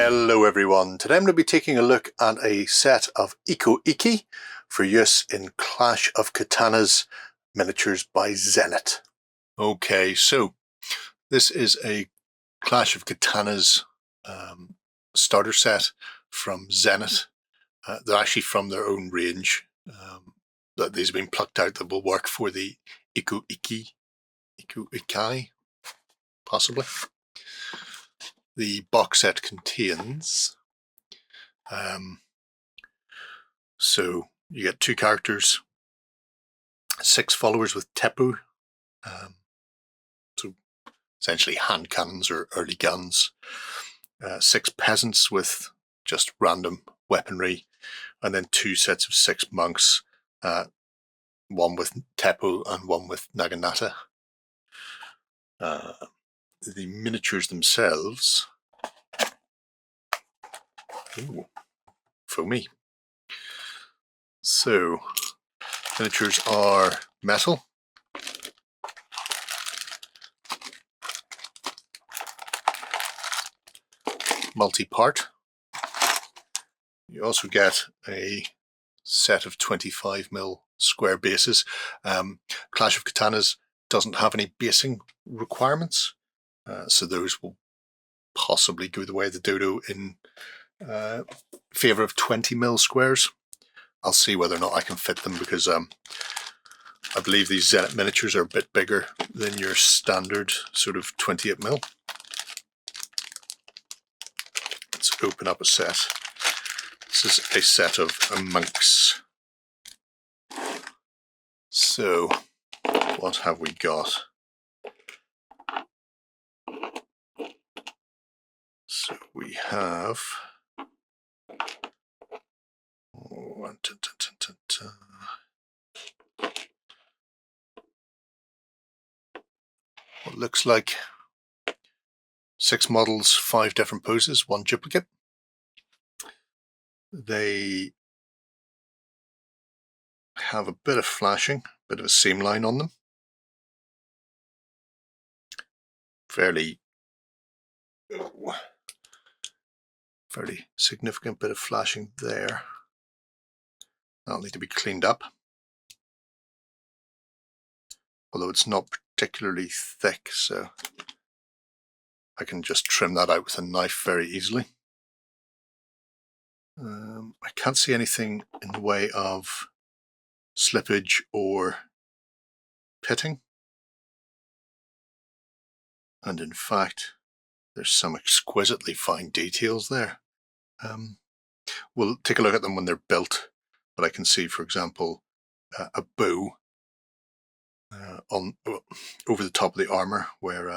Hello everyone, today I'm going to be taking a look at a set of Ikko Ikki for use in Clash of Katanas miniatures by Zenit. Okay, so this is a Clash of Katanas starter set from Zenit. They're actually from their own range. That these have been plucked out that will work for the Ikko Ikki, possibly. The box set contains, so you get 2 characters, 6 followers with Teppo, so essentially hand cannons or early guns, 6 peasants with just random weaponry, and then 2 sets of 6 monks, 1 with Teppo and 1 with Naginata. The miniatures themselves, ooh, foamy. So miniatures are metal, multi-part. You also get a set of 25mm square bases. Clash of Katanas doesn't have any basing requirements, so those will possibly go the way of the dodo in favour of 20mm squares. I'll see whether or not I can fit them, because I believe these Zenit miniatures are a bit bigger than your standard sort of 28mm. Let's open up a set. This is a set of monks. So what have we got? So we have what looks like 6 models, 5 different poses, 1 duplicate. They have a bit of flashing, a bit of a seam line on them. Fairly significant bit of flashing there. That'll need to be cleaned up, although it's not particularly thick, so I can just trim that out with a knife very easily. I can't see anything in the way of slippage or pitting, and in fact there's some exquisitely fine details there. We'll take a look at them when they're built, but I can see, for example, a bow over the top of the armour where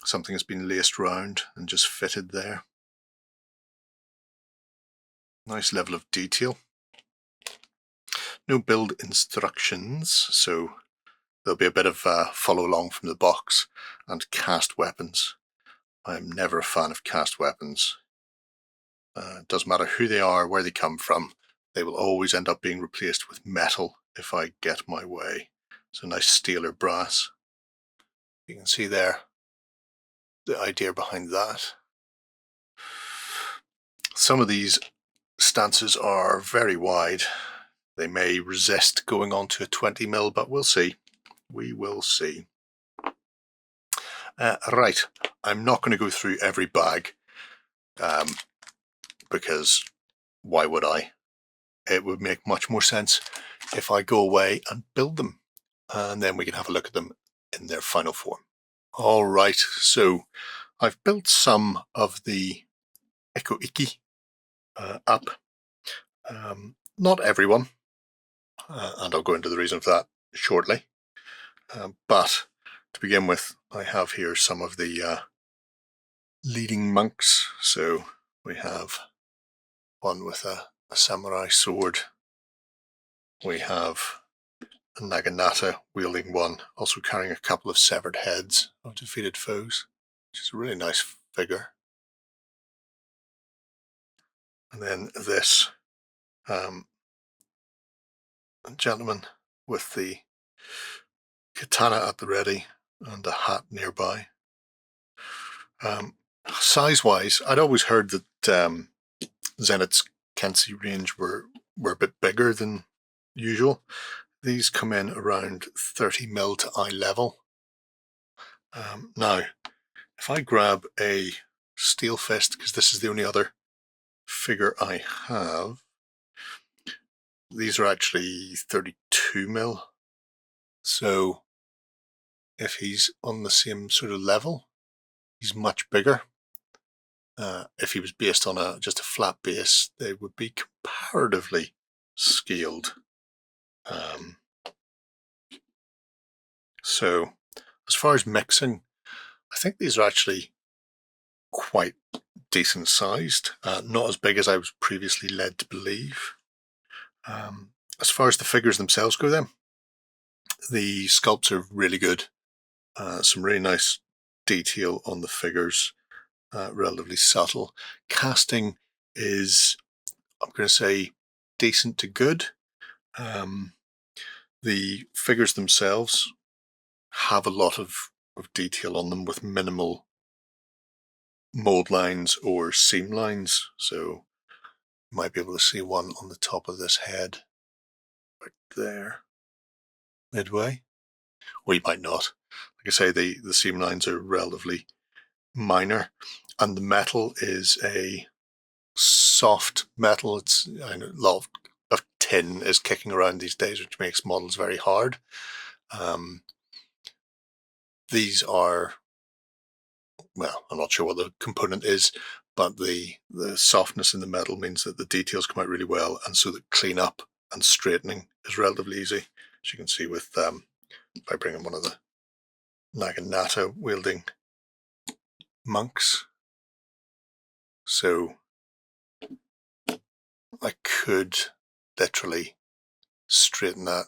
something has been laced round and just fitted there. Nice level of detail. No build instructions, so there'll be a bit of follow along from the box. And cast weapons. I'm never a fan of cast weapons. It doesn't matter who they are, where they come from, they will always end up being replaced with metal if I get my way. So nice steel or brass. You can see there the idea behind that. Some of these stances are very wide. They may resist going on to a 20mm, but we'll see. We will see. Right, I'm not going to go through every bag, because why would I? It would make much more sense if I go away and build them, and then we can have a look at them in their final form. All right, so I've built some of the Ikko Ikki up. Not everyone, and I'll go into the reason for that shortly. But to begin with, I have here some of the leading monks. So we have one with a samurai sword. We have a Naginata wielding one, also carrying a couple of severed heads of defeated foes, which is a really nice figure. And then this gentleman with the katana at the ready and a hat nearby. Size-wise, I'd always heard that Zenit's Kensi range were a bit bigger than usual. These come in around 30mm to eye level. Now, if I grab a Steel Fist, because this is the only other figure I have, these are actually 32mm. So if he's on the same sort of level, he's much bigger. If he was based on just a flat base, they would be comparatively scaled. So as far as mixing, I think these are actually quite decent sized, not as big as I was previously led to believe. As far as the figures themselves go then, the sculpts are really good. Some really nice detail on the figures, relatively subtle. Casting is, I'm going to say, decent to good. The figures themselves have a lot of detail on them with minimal mold lines or seam lines. So you might be able to see one on the top of this head right there, midway, or you might not. Like I say, the seam lines are relatively minor, and the metal is a soft metal. It's, I know, a lot of tin is kicking around these days, which makes models very hard. These are, well, I'm not sure what the component is, but the softness in the metal means that the details come out really well, and so the cleanup and straightening is relatively easy. As you can see with by bringing one of the Naginata wielding monks. So I could literally straighten that.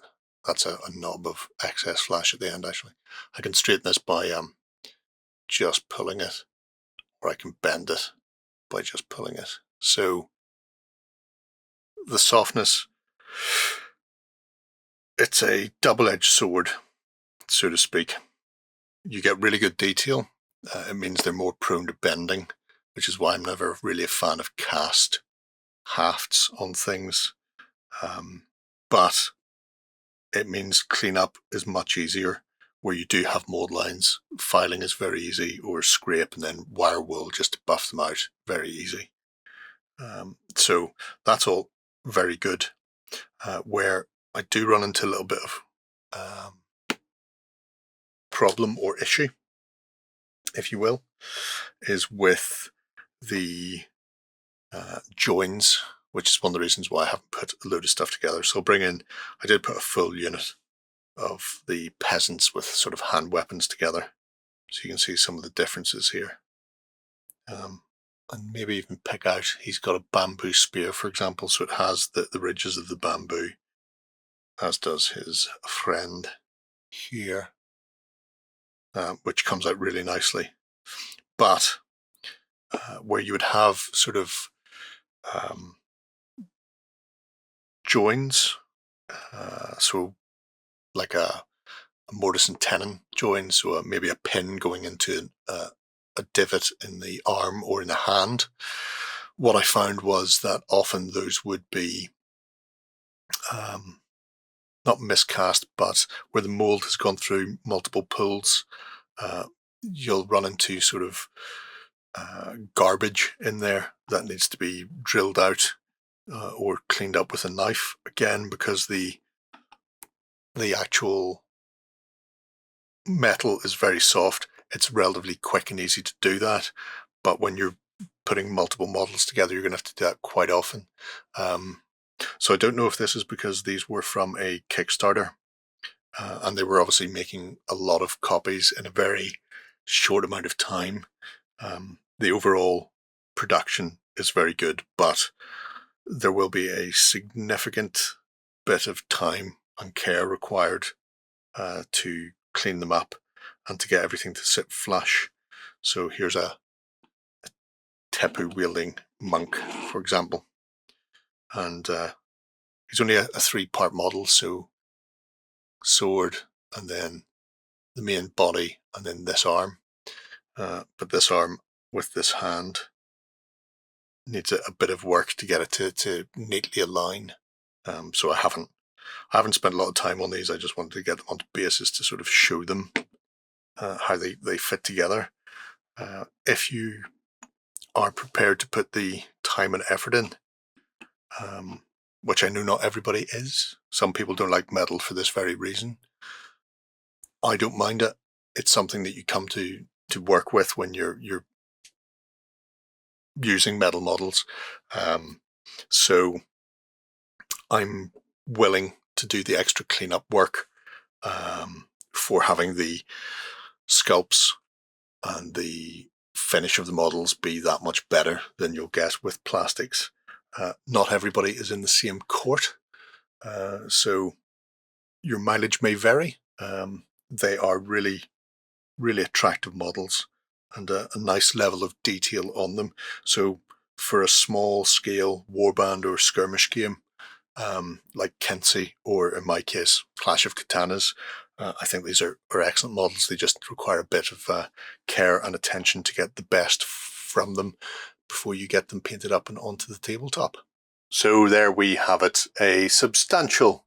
That's a knob of excess flash at the end, actually. I can straighten this by just pulling it, or I can bend it by just pulling it. So the softness, it's a double-edged sword, so to speak. You get really good detail. It means they're more prone to bending, which is why I'm never really a fan of cast hafts on things. But it means cleanup is much easier. Where you do have mold lines, filing is very easy, or scrape and then wire wool just to buff them out, very easy. So that's all very good. Where I do run into a little bit of problem or issue, if you will, is with the joins, which is one of the reasons why I haven't put a load of stuff together. So I'll bring in, I did put a full unit of the peasants with sort of hand weapons together. So you can see some of the differences here. And maybe even pick out, he's got a bamboo spear, for example, so it has the ridges of the bamboo, as does his friend here, which comes out really nicely. But where you would have sort of joins, so like a mortise and tenon join, so maybe a pin going into a divot in the arm or in the hand. What I found was that often those would be not miscast, but where the mold has gone through multiple pulls, you'll run into sort of garbage in there that needs to be drilled out or cleaned up with a knife, again because the actual metal is very soft. It's relatively quick and easy to do that, but when you're putting multiple models together, you're going to have to do that quite often. So I don't know if this is because these were from a Kickstarter, and they were obviously making a lot of copies in a very short amount of time. The overall production is very good, but there will be a significant bit of time and care required to clean them up and to get everything to sit flush. So here's a Tepu wielding monk, for example, and he's only a 3-part model, so sword and then the main body and then this arm. But this arm with this hand. Needs a bit of work to get it to neatly align. So I haven't spent a lot of time on these. I just wanted to get them onto bases to sort of show them how they fit together. If you are prepared to put the time and effort in, which I know not everybody is. Some people don't like metal for this very reason. I don't mind it. It's something that you come to work with when you're using metal models. So I'm willing to do the extra cleanup work for having the sculpts and the finish of the models be that much better than you'll get with plastics. Not everybody is in the same court, so your mileage may vary. They are really, really attractive models and a nice level of detail on them. So for a small scale warband or skirmish game, like Kensi, or in my case, Clash of Katanas, I think these are excellent models. They just require a bit of care and attention to get the best from them before you get them painted up and onto the tabletop. So there we have it, a substantial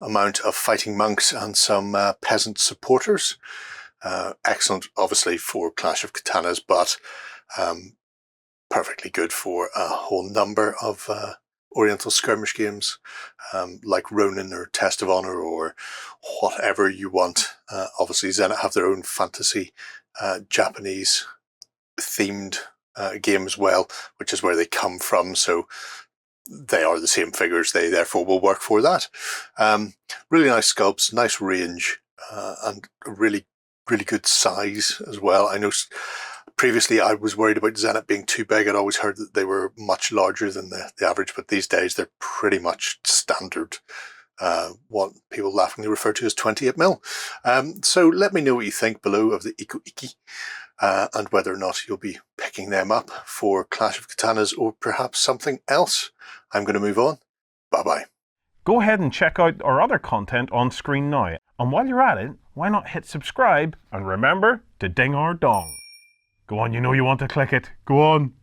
amount of fighting monks and some peasant supporters. Excellent, obviously, for Clash of Katanas, but perfectly good for a whole number of Oriental skirmish games, like Ronin or Test of Honor or whatever you want. Obviously, Zenit have their own fantasy Japanese themed game as well, which is where they come from. So they are the same figures. They therefore will work for that. Really nice sculpts, nice range, and a really, really good size as well. I know previously I was worried about Zenit being too big. I'd always heard that they were much larger than the average, but these days they're pretty much standard. What people laughingly refer to as 28mm. So let me know what you think below of the Ikko Ikki, and whether or not you'll be picking them up for Clash of Katanas or perhaps something else. I'm going to move on. Bye-bye. Go ahead and check out our other content on screen now. And while you're at it, why not hit subscribe and remember to ding our dong. Go on, you know you want to click it. Go on.